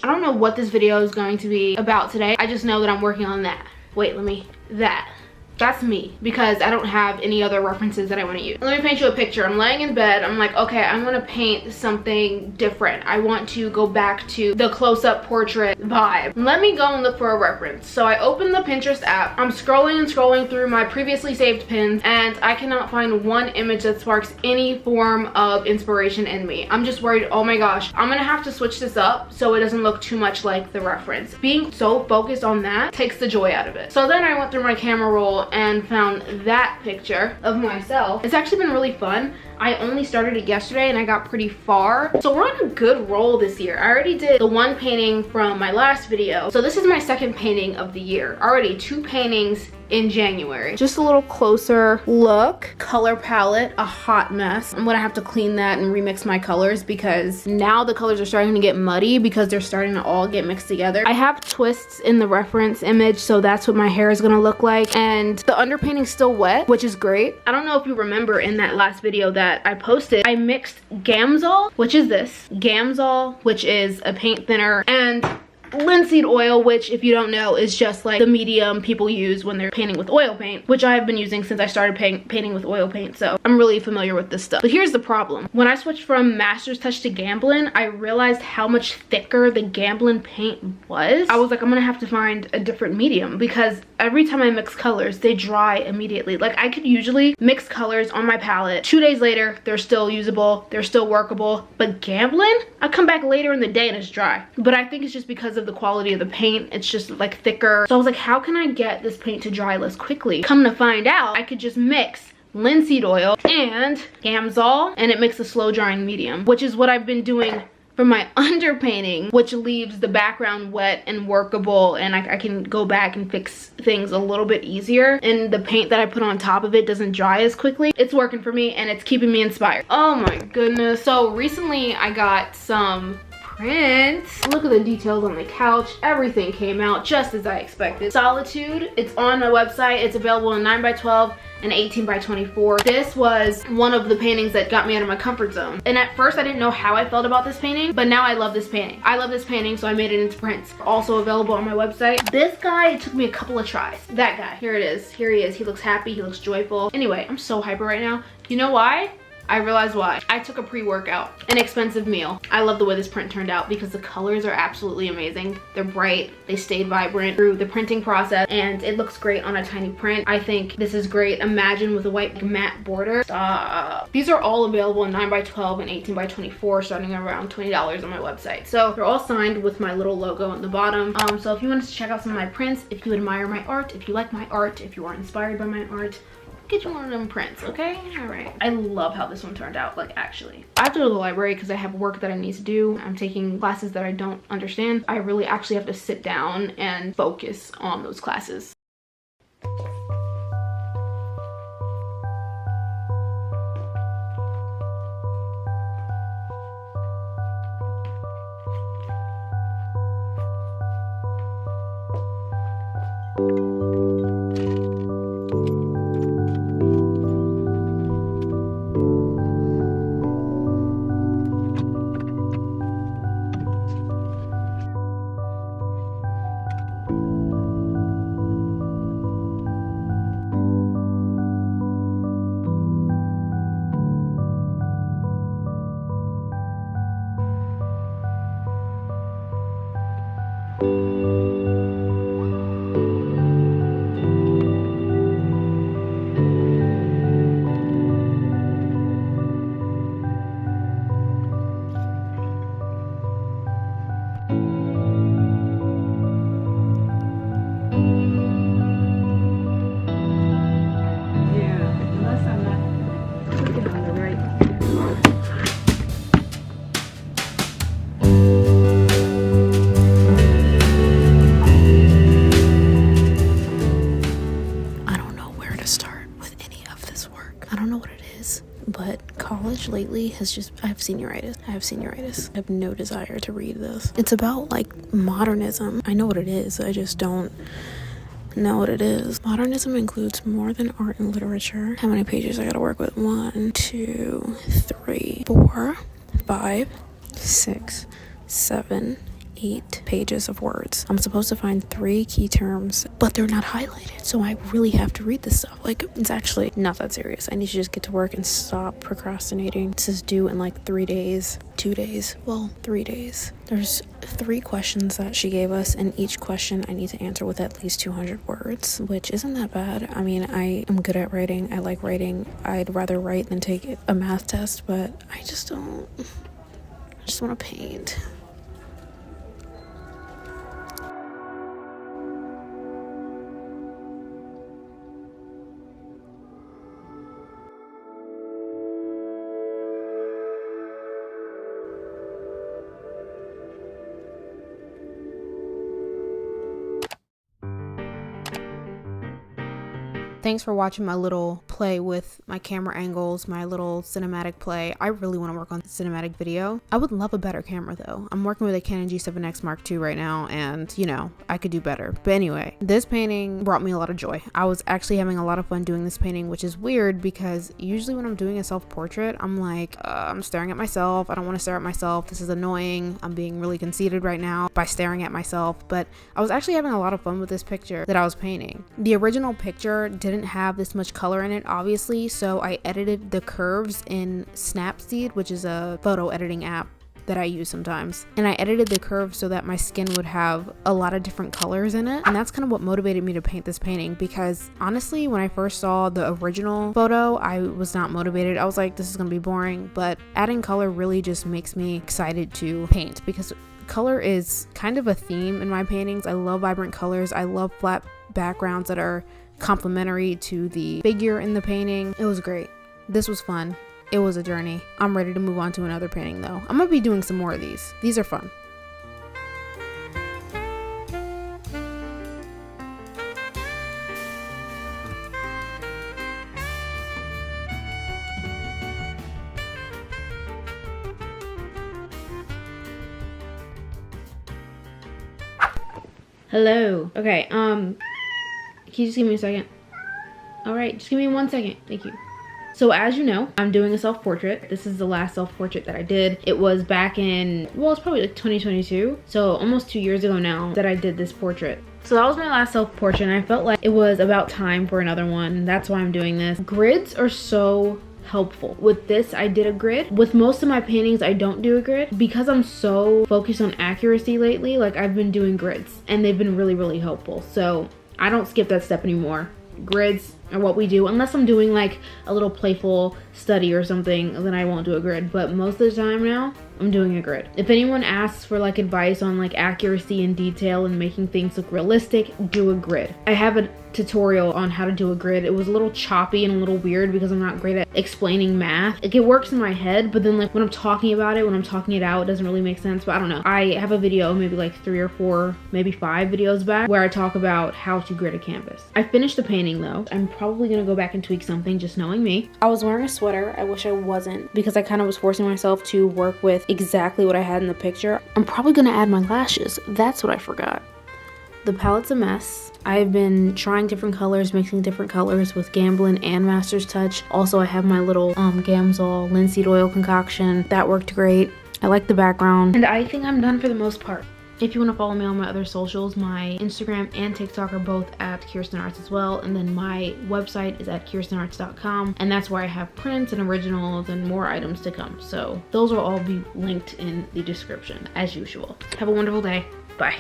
I don't know what this video is going to be about today. I just know that I'm working on that. Wait, that's me, because I don't have any other references that I want to use. Let me paint you a picture. I'm laying in bed. I'm like, okay, I'm gonna paint something different. I want to go back to the close-up portrait vibe. Let me go and look for a reference. So I open the Pinterest app. I'm scrolling and scrolling through my previously saved pins, and I cannot find one image that sparks any form of inspiration in me. I'm just worried, oh my gosh, I'm gonna have to switch this up so it doesn't look too much like the reference. Being so focused on that takes the joy out of it. So then I went through my camera roll and found that picture of myself. It's actually been really fun. I only started it yesterday and I got pretty far. So we're on a good roll this year. I already did the one painting from my last video. So this is my second painting of the year. Already 2 paintings in January. Just a little closer look. Color palette, a hot mess. I'm gonna have to clean that and remix my colors because now the colors are starting to get muddy because they're starting to all get mixed together. I have twists in the reference image, so that's what my hair is gonna look like. And the underpainting's still wet, which is great. I don't know if you remember in that last video that I posted, I mixed Gamsol, which is this. Gamsol, which is a paint thinner, and linseed oil, which if you don't know is just like the medium people use when they're painting with oil paint, which I have been using since I started painting with oil paint, so I'm really familiar with this stuff. But here's the problem. When I switched from Master's Touch to Gamblin, I realized how much thicker the Gamblin paint was. I was like, I'm gonna have to find a different medium because every time I mix colors, they dry immediately. Like I could usually mix colors on my palette. 2 days later, they're still usable, they're still workable, but Gamblin, I come back later in the day and it's dry. But I think it's just because of the quality of the paint. It's just like thicker. So I was like, how can I get this paint to dry less quickly? Come to find out, I could just mix linseed oil and Gamsol and it makes a slow drying medium, which is what I've been doing for my underpainting, which leaves the background wet and workable, and I can go back and fix things a little bit easier, and the paint that I put on top of it doesn't dry as quickly. It's working for me and it's keeping me inspired. Oh my goodness. So recently I got some prints. Look at the details on the couch. Everything came out just as I expected. Solitude, it's on my website. It's available in 9x12 and 18x24. This was one of the paintings that got me out of my comfort zone. And at first I didn't know how I felt about this painting, but now I love this painting. I love this painting, so I made it into prints. Also available on my website. This guy, it took me a couple of tries. That guy, here it is. Here he is. He looks happy, he looks joyful. Anyway, I'm so hyper right now. You know why? I realized why. I took a pre-workout, an expensive meal. I love the way this print turned out because the colors are absolutely amazing. They're bright, they stayed vibrant through the printing process, and it looks great on a tiny print. I think this is great. Imagine with a white matte border. Stop. These are all available in 9x12 and 18x24, starting around $20 on my website. So they're all signed with my little logo on the bottom. So if you wanted to check out some of my prints, if you admire my art, if you like my art, if you are inspired by my art, get you one of them prints, okay? All right. I love how this one turned out, like actually. I have to go to the library because I have work that I need to do. I'm taking classes that I don't understand. I really actually have to sit down and focus on those classes. But college lately has just, I have senioritis. I have no desire to read this. It's about like modernism. I know what it is. I just don't know what it is. Modernism includes more than art and literature. How many pages I gotta work with? 1, 2, 3, 4, 5, 6, 7, 8 pages of words. I'm supposed to find 3 key terms, but they're not highlighted. So I really have to read this stuff. Like, it's actually not that serious. I need to just get to work and stop procrastinating. This is due in like 3 days. 2 days. Well, 3 days. There's 3 questions that she gave us, and each question I need to answer with at least 200 words, which isn't that bad. I mean, I am good at writing. I like writing. I'd rather write than take a math test, but I just don't. I just want to paint. Thanks for watching my little play with my camera angles, my little cinematic play. I really want to work on cinematic video. I would love a better camera though. I'm working with a Canon G7X Mark II right now, and you know, I could do better. But anyway, this painting brought me a lot of joy. I was actually having a lot of fun doing this painting, which is weird because usually when I'm doing a self-portrait, I'm like, I'm staring at myself. I don't want to stare at myself. This is annoying. I'm being really conceited right now by staring at myself. But I was actually having a lot of fun with this picture that I was painting. The original picture didn't have this much color in it, obviously, so I edited the curves in Snapseed, which is a photo editing app that I use sometimes, and I edited the curves so that my skin would have a lot of different colors in it. And that's kind of what motivated me to paint this painting, because honestly, when I first saw the original photo, I was not motivated. I was like, this is gonna be boring, but adding color really just makes me excited to paint, because color is kind of a theme in my paintings. I love vibrant colors. I love flat backgrounds that are complementary to the figure in the painting. It was great. This was fun. It was a journey. I'm ready to move on to another painting though. I'm gonna be doing some more of these. These are fun. Hello. Okay, can you just give me a second? All right, just give me 1 second. Thank you. So as you know, I'm doing a self-portrait. This is the last self-portrait that I did. It was back in, well, it's probably like 2022. So almost 2 years ago now that I did this portrait. So that was my last self-portrait, and I felt like it was about time for another one. That's why I'm doing this. Grids are so helpful. With this, I did a grid. With most of my paintings, I don't do a grid because I'm so focused on accuracy lately. Like, I've been doing grids and they've been really, really helpful. So I don't skip that step anymore. Grids are what we do, unless I'm doing like a little playful study or something, then I won't do a grid. But most of the time now, I'm doing a grid. If anyone asks for like advice on like accuracy and detail and making things look realistic, do a grid. I have a tutorial on how to do a grid. It was a little choppy and a little weird because I'm not great at explaining math. Like, it works in my head, but then like when I'm talking about it, when I'm talking it out, it doesn't really make sense. But I don't know. I have a video, maybe like 3 or 4, maybe 5 videos back, where I talk about how to grid a canvas. I finished the painting though. I'm probably gonna go back and tweak something, just knowing me. I was wearing a sweater. I wish I wasn't, because I kind of was forcing myself to work with exactly what I had in the picture. I'm probably gonna add my lashes. That's what I forgot. The palette's a mess. I've been trying different colors, mixing different colors with Gamblin and Master's Touch. Also, I have my little Gamsol linseed oil concoction. That worked great. I like the background. And I think I'm done for the most part. If you want to follow me on my other socials, my Instagram and TikTok are both at Kirsten Arts as well. And then my website is at kirstenarts.com. And that's where I have prints and originals and more items to come. So those will all be linked in the description as usual. Have a wonderful day. Bye.